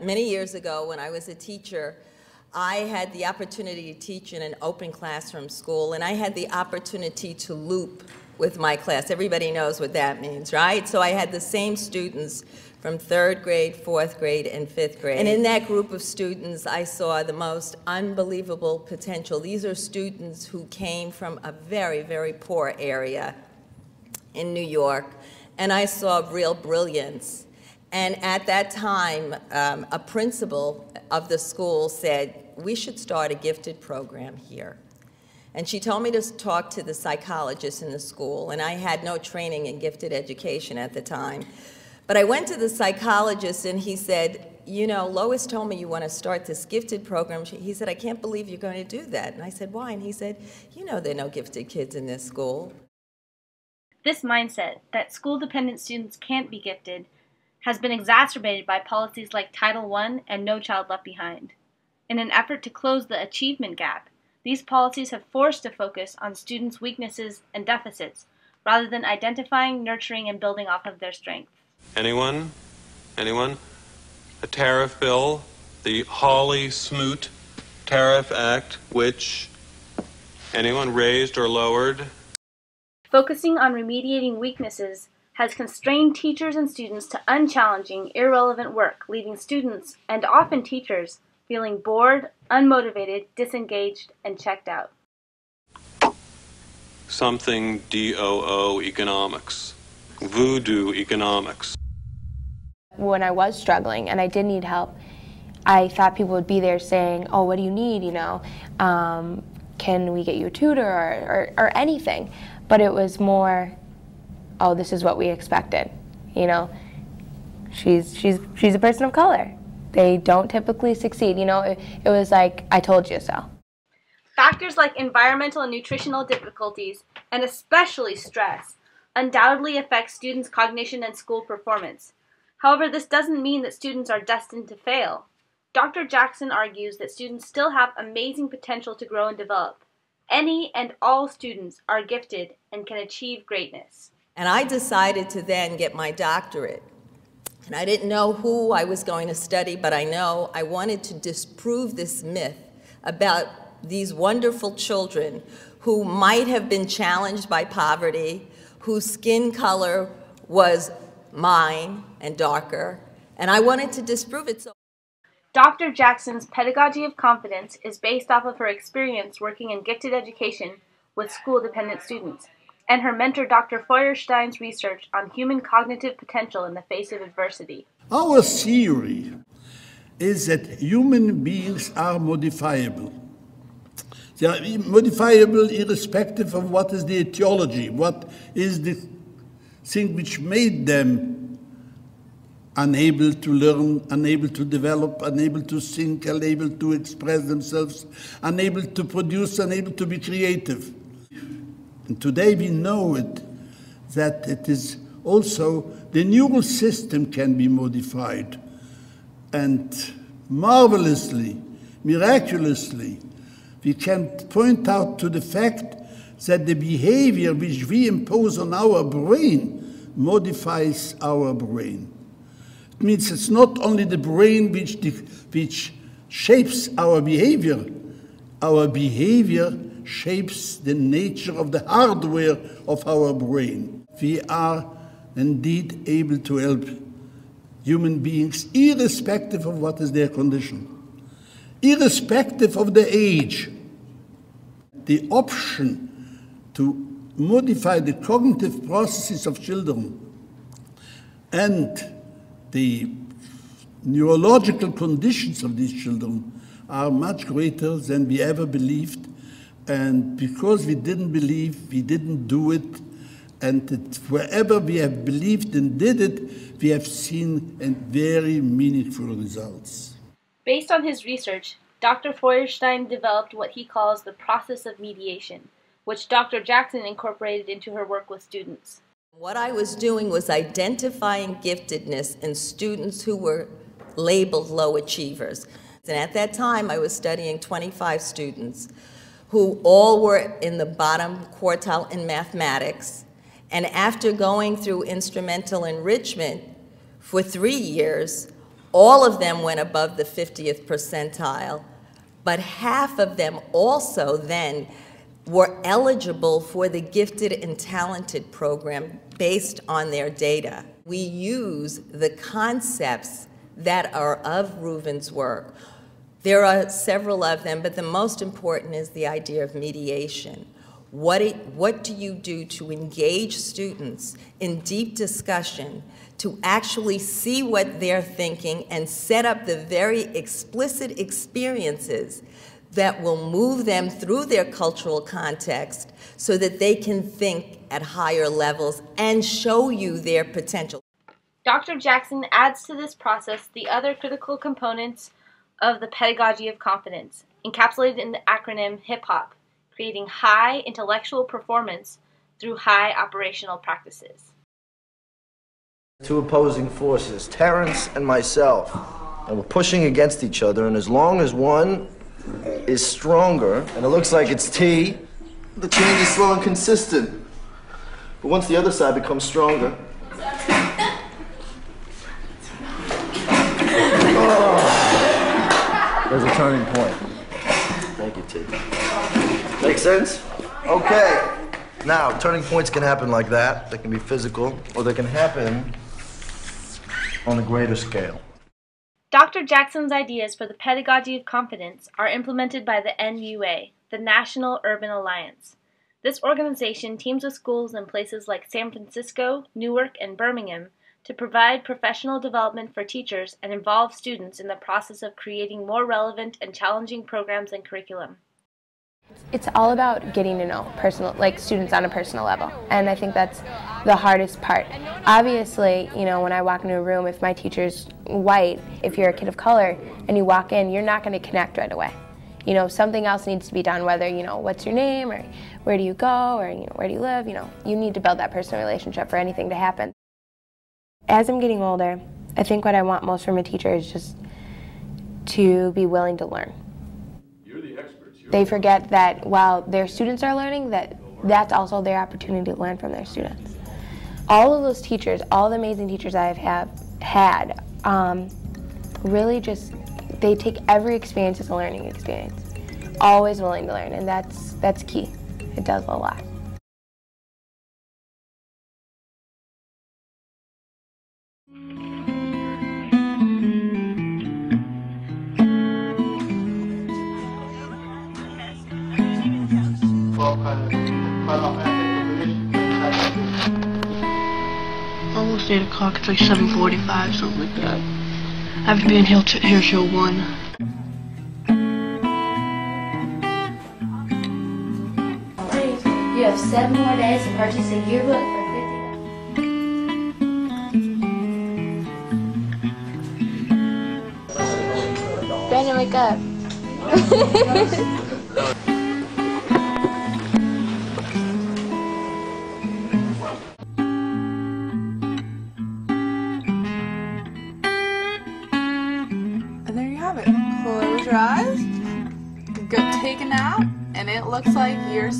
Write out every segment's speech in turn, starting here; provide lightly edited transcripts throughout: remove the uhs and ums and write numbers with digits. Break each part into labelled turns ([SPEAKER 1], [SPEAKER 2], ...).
[SPEAKER 1] Many years ago, when I was a teacher, I had the opportunity to teach in an open classroom school, and I had the opportunity to loop with my class. Everybody knows what that means, right? So I had the same students from 3rd grade, 4th grade, and 5th grade. And in that group of students, I saw the most unbelievable potential. These are students who came from a very, very poor area in New York, and I saw real brilliance. And at that time, a principal of the school said, we should start a gifted program here. And she told me to talk to the psychologist in the school, and I had no training in gifted education at the time. But I went to the psychologist, and he said, you know, Lois told me you want to start this gifted program. He said, I can't believe you're going to do that. And I said, why? And he said, you know there are no gifted kids in this school.
[SPEAKER 2] This mindset that school-dependent students can't be gifted has been exacerbated by policies like Title I and No Child Left Behind. In an effort to close the achievement gap, these policies have forced a focus on students' weaknesses and deficits, rather than identifying, nurturing, and building off of their strengths.
[SPEAKER 3] Anyone? Anyone? A tariff bill, the Hawley-Smoot Tariff Act, which anyone raised or lowered?
[SPEAKER 2] Focusing on remediating weaknesses has constrained teachers and students to unchallenging, irrelevant work, leaving students, and often teachers, feeling bored, unmotivated, disengaged, and checked out.
[SPEAKER 3] Something DOO economics, voodoo economics.
[SPEAKER 4] When I was struggling and I did need help, I thought people would be there saying, oh, what do you need, you know? Can we get you a tutor or anything? But it was more, oh, this is what we expected, you know? She's a person of color. They don't typically succeed, you know? It was like, I told you so.
[SPEAKER 2] Factors like environmental and nutritional difficulties, and especially stress, undoubtedly affect students' cognition and school performance. However, this doesn't mean that students are destined to fail. Dr. Jackson argues that students still have amazing potential to grow and develop. Any and all students are gifted and can achieve greatness.
[SPEAKER 1] And I decided to then get my doctorate. And I didn't know who I was going to study, but I know I wanted to disprove this myth about these wonderful children who might have been challenged by poverty, whose skin color was mine and darker, and I wanted to disprove it.
[SPEAKER 2] Dr. Jackson's Pedagogy of Confidence is based off of her experience working in gifted education with school-dependent students, and her mentor Dr. Feuerstein's research on human cognitive potential in the face of adversity.
[SPEAKER 5] Our theory is that human beings are modifiable. They are modifiable irrespective of what is the etiology, what is the thing which made them unable to learn, unable to develop, unable to think, unable to express themselves, unable to produce, unable to be creative. And today we know it, that it is also the neural system can be modified. And marvelously, miraculously, we can point out to the fact that the behavior which we impose on our brain modifies our brain. It means it's not only the brain which shapes our behavior shapes the nature of the hardware of our brain. We are indeed able to help human beings irrespective of what is their condition, irrespective of the age. The option to modify the cognitive processes of children and the neurological conditions of these children are much greater than we ever believed. And because we didn't believe, we didn't do it. And wherever we have believed and did it, we have seen very meaningful results.
[SPEAKER 2] Based on his research, Dr. Feuerstein developed what he calls the process of mediation, which Dr. Jackson incorporated into her work with students.
[SPEAKER 1] What I was doing was identifying giftedness in students who were labeled low achievers. And at that time, I was studying 25 students who all were in the bottom quartile in mathematics. And after going through instrumental enrichment for 3 years, All of them went above the 50th percentile, but half of them also then were eligible for the Gifted and Talented program based on their data. We use the concepts that are of Reuven's work. There are several of them, but the most important is the idea of mediation. What do you do to engage students in deep discussion, to actually see what they're thinking and set up the very explicit experiences that will move them through their cultural context so that they can think at higher levels and show you their potential.
[SPEAKER 2] Dr. Jackson adds to this process the other critical components of the pedagogy of confidence, encapsulated in the acronym HIP-HOP, creating high intellectual performance through high operational practices.
[SPEAKER 6] Two opposing forces, Terrence and myself, and we're pushing against each other, and as long as one is stronger, and it looks like it's T, the change is slow and consistent. But once the other side becomes stronger, there's a turning point. Thank you, T. Make sense? Okay. Now, turning points can happen like that. They can be physical, or they can happen on a greater scale.
[SPEAKER 2] Dr. Jackson's ideas for the pedagogy of confidence are implemented by the NUA, the National Urban Alliance. This organization teams with schools in places like San Francisco, Newark, and Birmingham to provide professional development for teachers and involve students in the process of creating more relevant and challenging programs and curriculum.
[SPEAKER 4] It's all about getting to know students on a personal level, and I think that's the hardest part. Obviously, when I walk into a room, if my teacher's white, if you're a kid of color and you walk in, you're not going to connect right away. Something else needs to be done, whether, what's your name, or where do you go, or where do you live, you need to build that personal relationship for anything to happen. As I'm getting older, I think what I want most from a teacher is just to be willing to learn. They forget that while their students are learning, that's also their opportunity to learn from their students. All of those teachers, all the amazing teachers I have had, really they take every experience as a learning experience. Always willing to learn, and that's key. It does a lot.
[SPEAKER 7] Almost 8 o'clock, it's like 7:45, something like that. I have to be in here till 1.
[SPEAKER 8] You have 7 more days to purchase a yearbook for $50.
[SPEAKER 4] Brandon, wake up.
[SPEAKER 9] Close your eyes, go take a nap, and it looks like you're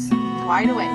[SPEAKER 9] wide awake.